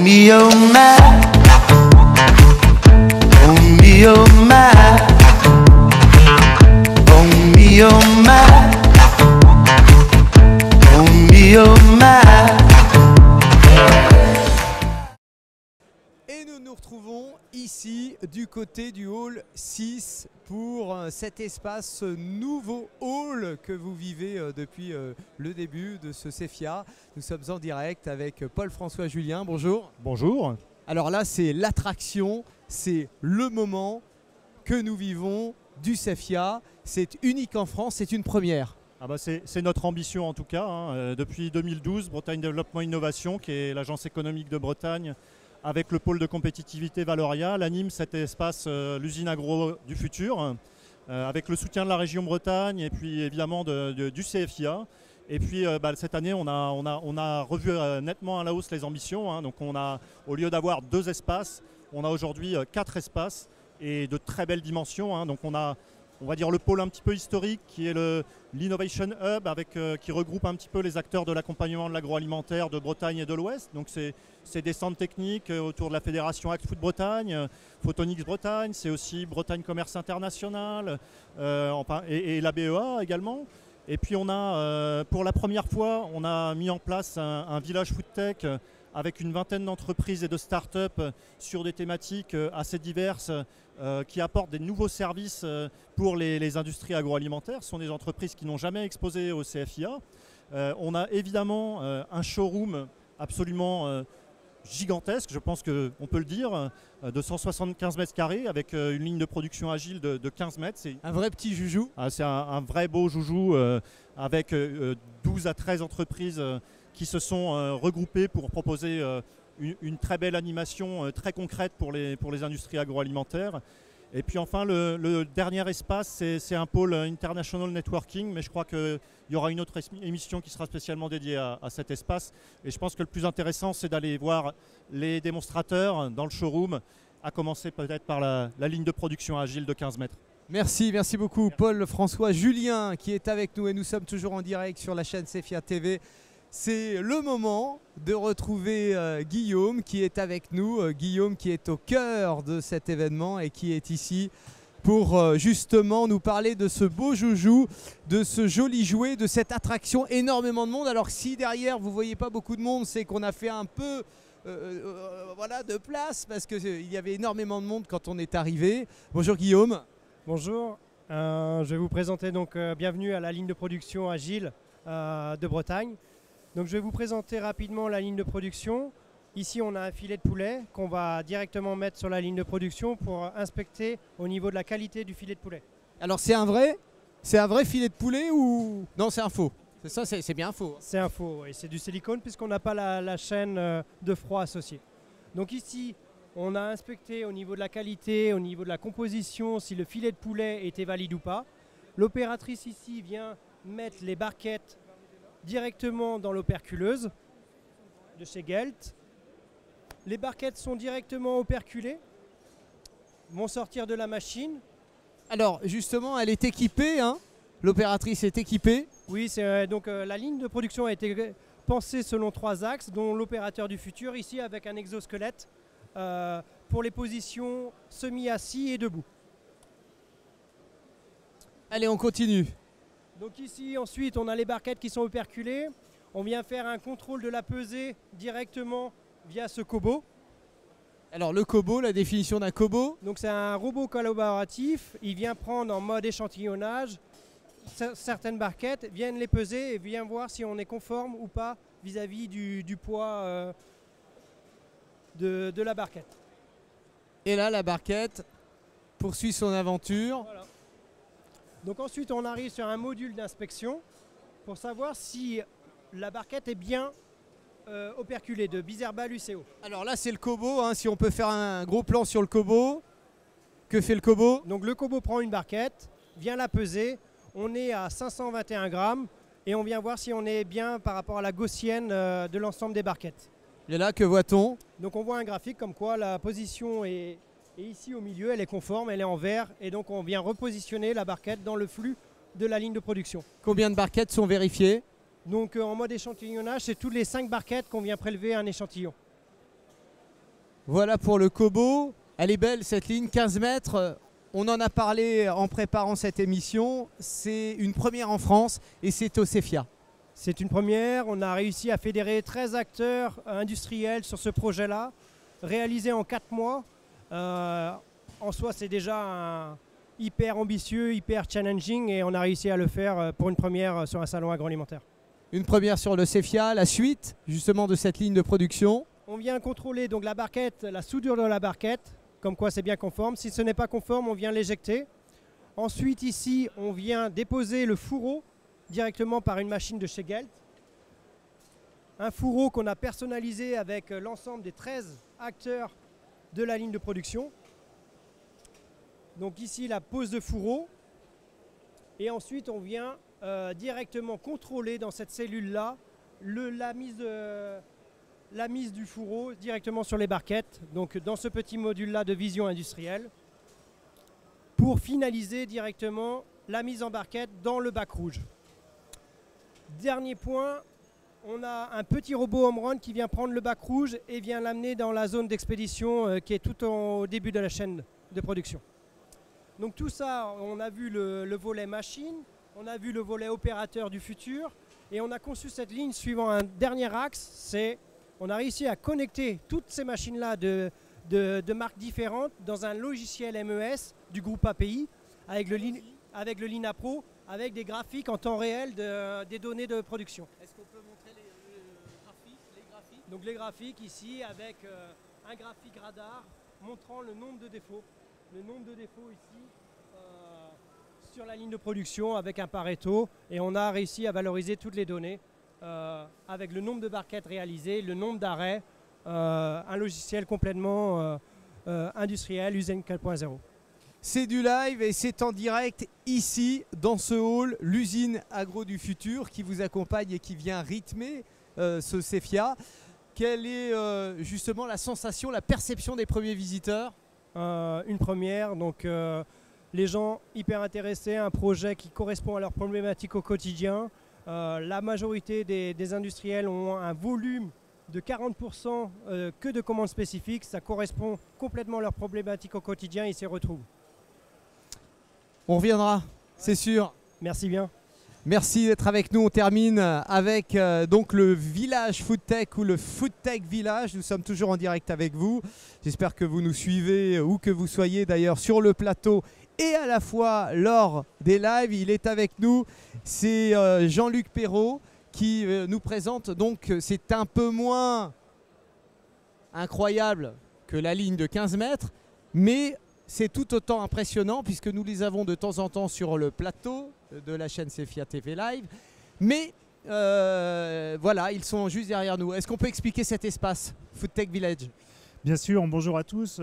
me, oh my. Oh me, oh my. Oh me, oh my. Oh me, oh my. Et nous nous retrouvons ici du côté du hall 6 pour cet espace, ce nouveau hall que vous vivez depuis le début de ce CEFIA. Nous sommes en direct avec Paul-François Julien. Bonjour. Bonjour. Alors là, c'est l'attraction, c'est le moment que nous vivons du CEFIA. C'est unique en France, c'est une première. Ah bah c'est notre ambition en tout cas. Depuis 2012, Bretagne Développement Innovation, qui est l'agence économique de Bretagne, avec le pôle de compétitivité Valoria, anime cet espace, l'usine agro du futur, avec le soutien de la région Bretagne et puis évidemment du CFIA. Et puis cette année, on a revu nettement à la hausse les ambitions. Donc on a, au lieu d'avoir 2 espaces, on a aujourd'hui 4 espaces et de très belles dimensions. Donc on va dire le pôle un petit peu historique qui est l'Innovation Hub qui regroupe un petit peu les acteurs de l'accompagnement de l'agroalimentaire de Bretagne et de l'Ouest. Donc c'est des centres techniques autour de la fédération Act Food Bretagne, Photonics Bretagne, c'est aussi Bretagne Commerce International et la BEA également. Et puis on a, pour la première fois, on a mis en place un village food tech avec une vingtaine d'entreprises et de start-up sur des thématiques assez diverses qui apportent des nouveaux services pour les industries agroalimentaires. Ce sont des entreprises qui n'ont jamais exposé au CFIA. On a évidemment un showroom absolument gigantesque, je pense qu'on peut le dire, de 175 mètres carrés avec une ligne de production agile de 15 mètres. C'est un vrai petit joujou. C'est un vrai beau joujou avec 12 à 13 entreprises qui se sont regroupées pour proposer une très belle animation très concrète pour les industries agroalimentaires. Et puis enfin, le dernier espace, c'est un pôle International Networking, mais je crois qu'il y aura une autre émission qui sera spécialement dédiée à cet espace. Et je pense que le plus intéressant, c'est d'aller voir les démonstrateurs dans le showroom, à commencer peut-être par la ligne de production agile de 15 mètres. Merci beaucoup Paul-François Julien qui est avec nous et nous sommes toujours en direct sur la chaîne CEFIA TV. C'est le moment de retrouver Guillaume qui est avec nous, Guillaume qui est au cœur de cet événement et qui est ici pour justement nous parler de ce beau joujou, de ce joli jouet, de cette attraction, énormément de monde. Alors si derrière vous ne voyez pas beaucoup de monde, c'est qu'on a fait un peu voilà, de place parce qu'il y avait énormément de monde quand on est arrivé. Bonjour Guillaume. Bonjour, je vais vous présenter donc bienvenue à la ligne de production agile de Bretagne. Donc je vais vous présenter rapidement la ligne de production. Ici on a un filet de poulet qu'on va directement mettre sur la ligne de production pour inspecter au niveau de la qualité du filet de poulet. Alors c'est un vrai filet de poulet ou non, c'est un faux? C'est ça, c'est bien un faux. C'est un faux et c'est du silicone puisqu'on n'a pas la chaîne de froid associée. Donc ici on a inspecté au niveau de la qualité, au niveau de la composition, si le filet de poulet était valide ou pas. L'opératrice ici vient mettre les barquettes directement dans l'operculeuse de chez Gelt. Les barquettes sont directement operculées, vont sortir de la machine. Alors justement, elle est équipée, hein? L'opératrice est équipée. Oui, donc la ligne de production a été pensée selon 3 axes, dont l'opérateur du futur, ici avec un exosquelette pour les positions semi-assis et debout. Allez, on continue. Donc ici, ensuite, on a les barquettes qui sont operculées. On vient faire un contrôle de la pesée directement via ce Kobo. Alors le Kobo, la définition d'un Kobo? Donc c'est un robot collaboratif. Il vient prendre en mode échantillonnage certaines barquettes, viennent les peser et vient voir si on est conforme ou pas vis-à-vis du poids de la barquette. Et là, la barquette poursuit son aventure. Voilà. Donc ensuite, on arrive sur un module d'inspection pour savoir si la barquette est bien operculée de Bizerba Luceo. Alors là, c'est le Kobo, hein, si on peut faire un gros plan sur le Kobo. Que fait le Kobo? Donc le Kobo prend une barquette, vient la peser. On est à 521 grammes et on vient voir si on est bien par rapport à la gaussienne de l'ensemble des barquettes. Et là, que voit-on? Donc on voit un graphique comme quoi la position est ici au milieu, elle est conforme, elle est en vert et donc on vient repositionner la barquette dans le flux de la ligne de production. Combien de barquettes sont vérifiées? Donc en mode échantillonnage, c'est toutes les 5 barquettes qu'on vient prélever un échantillon. Voilà pour le Kobo. Elle est belle cette ligne, 15 mètres. On en a parlé en préparant cette émission. C'est une première en France et c'est au CEFIA. C'est une première. On a réussi à fédérer 13 acteurs industriels sur ce projet-là, réalisé en 4 mois. En soi, c'est déjà hyper ambitieux, hyper challenging et on a réussi à le faire pour une première sur un salon agroalimentaire. Une première sur le CEFIA, la suite justement de cette ligne de production. On vient contrôler donc la barquette, la soudure de la barquette, comme quoi c'est bien conforme. Si ce n'est pas conforme, on vient l'éjecter. Ensuite, ici, on vient déposer le fourreau directement par une machine de chez Gelt. Un fourreau qu'on a personnalisé avec l'ensemble des 13 acteurs de la ligne de production. Donc ici, la pose de fourreau. Et ensuite, on vient directement contrôler dans cette cellule-là la mise du fourreau directement sur les barquettes, donc dans ce petit module-là de vision industrielle, pour finaliser directement la mise en barquette dans le bac rouge. Dernier point, on a un petit robot home run qui vient prendre le bac rouge et vient l'amener dans la zone d'expédition qui est tout au début de la chaîne de production. Donc tout ça, on a vu le volet machine, on a vu le volet opérateur du futur et on a conçu cette ligne suivant un dernier axe, c'est on a réussi à connecter toutes ces machines-là de marques différentes dans un logiciel MES du groupe API avec le LinaPro, avec des graphiques en temps réel des données de production. Est-ce qu'on peut montrer les graphiques? Donc les graphiques ici avec un graphique radar montrant le nombre de défauts. Le nombre de défauts ici sur la ligne de production avec un Pareto et on a réussi à valoriser toutes les données avec le nombre de barquettes réalisées, le nombre d'arrêts, un logiciel complètement industriel, usine 4.0. C'est du live et c'est en direct ici dans ce hall, l'usine agro du futur qui vous accompagne et qui vient rythmer ce CEFIA. Quelle est justement la sensation, la perception des premiers visiteurs? Une première, donc les gens hyper intéressés, un projet qui correspond à leurs problématiques au quotidien. La majorité des industriels ont un volume de 40% que de commandes spécifiques. Ça correspond complètement à leurs problématiques au quotidien et ils s'y retrouvent. On reviendra, c'est sûr. Merci bien. Merci d'être avec nous. On termine avec donc le village Foodtech ou le Foodtech Village. Nous sommes toujours en direct avec vous. J'espère que vous nous suivez où que vous soyez d'ailleurs sur le plateau et à la fois lors des lives. Il est avec nous. C'est Jean-Luc Perrault qui nous présente. Donc c'est un peu moins incroyable que la ligne de 15 mètres, mais c'est tout autant impressionnant puisque nous les avons de temps en temps sur le plateau de la chaîne CEFIA TV Live. Mais voilà, ils sont juste derrière nous. Est-ce qu'on peut expliquer cet espace, Foodtech Village? Bien sûr, bonjour à tous.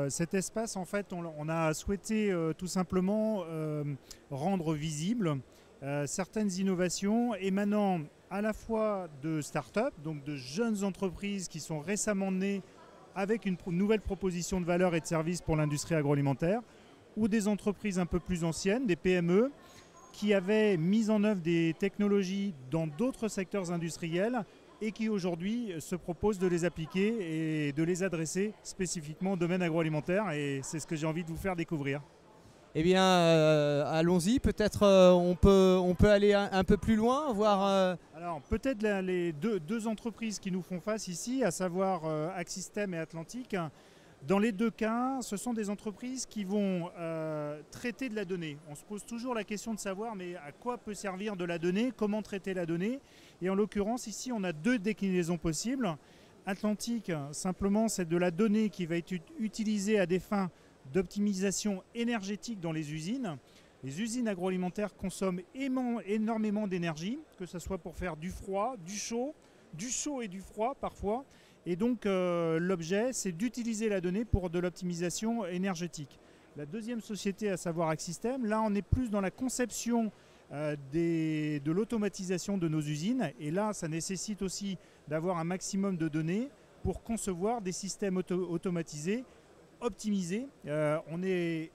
Cet espace, en fait, on a souhaité tout simplement rendre visible certaines innovations émanant à la fois de start-up, donc de jeunes entreprises qui sont récemment nées avec une nouvelle proposition de valeur et de service pour l'industrie agroalimentaire, ou des entreprises un peu plus anciennes, des PME, qui avaient mis en œuvre des technologies dans d'autres secteurs industriels et qui aujourd'hui se proposent de les appliquer et de les adresser spécifiquement au domaine agroalimentaire. Et c'est ce que j'ai envie de vous faire découvrir. Eh bien, allons-y. Peut-être on peut aller un peu plus loin, voir... Alors, peut-être les deux entreprises qui nous font face ici, à savoir Axystem et Atlantic. Dans les deux cas, ce sont des entreprises qui vont traiter de la donnée. On se pose toujours la question de savoir mais à quoi peut servir de la donnée, comment traiter la donnée. Et en l'occurrence, ici, on a deux déclinaisons possibles. Atlantic, simplement, c'est de la donnée qui va être utilisée à des fins d'optimisation énergétique dans les usines. Les usines agroalimentaires consomment énormément d'énergie, que ce soit pour faire du froid, du chaud et du froid parfois. Et donc l'objet, c'est d'utiliser la donnée pour de l'optimisation énergétique. La deuxième société, à savoir Axystem, là on est plus dans la conception de l'automatisation de nos usines. Et là, ça nécessite aussi d'avoir un maximum de données pour concevoir des systèmes automatisés, optimisés. On est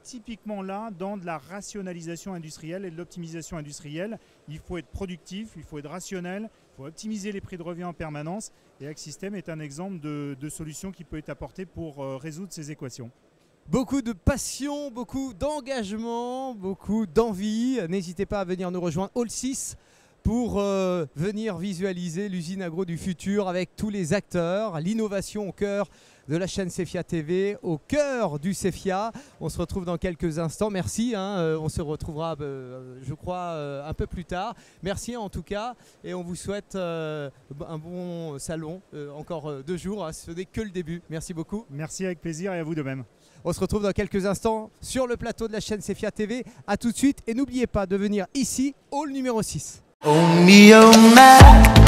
typiquement là dans de la rationalisation industrielle et de l'optimisation industrielle. Il faut être productif, il faut être rationnel, il faut optimiser les prix de revient en permanence. Et Axystem est un exemple de solution qui peut être apportée pour résoudre ces équations. Beaucoup de passion, beaucoup d'engagement, beaucoup d'envie. N'hésitez pas à venir nous rejoindre Hall 6 pour venir visualiser l'usine agro du futur avec tous les acteurs, l'innovation au cœur de la chaîne Cefia TV, au cœur du Cefia. On se retrouve dans quelques instants. Merci, on se retrouvera je crois un peu plus tard. Merci en tout cas et on vous souhaite un bon salon, encore 2 jours, ce n'est que le début. Merci beaucoup. Merci, avec plaisir, et à vous de même. On se retrouve dans quelques instants sur le plateau de la chaîne Cefia TV. A tout de suite et n'oubliez pas de venir ici, hall numéro 6. Oh me, oh my.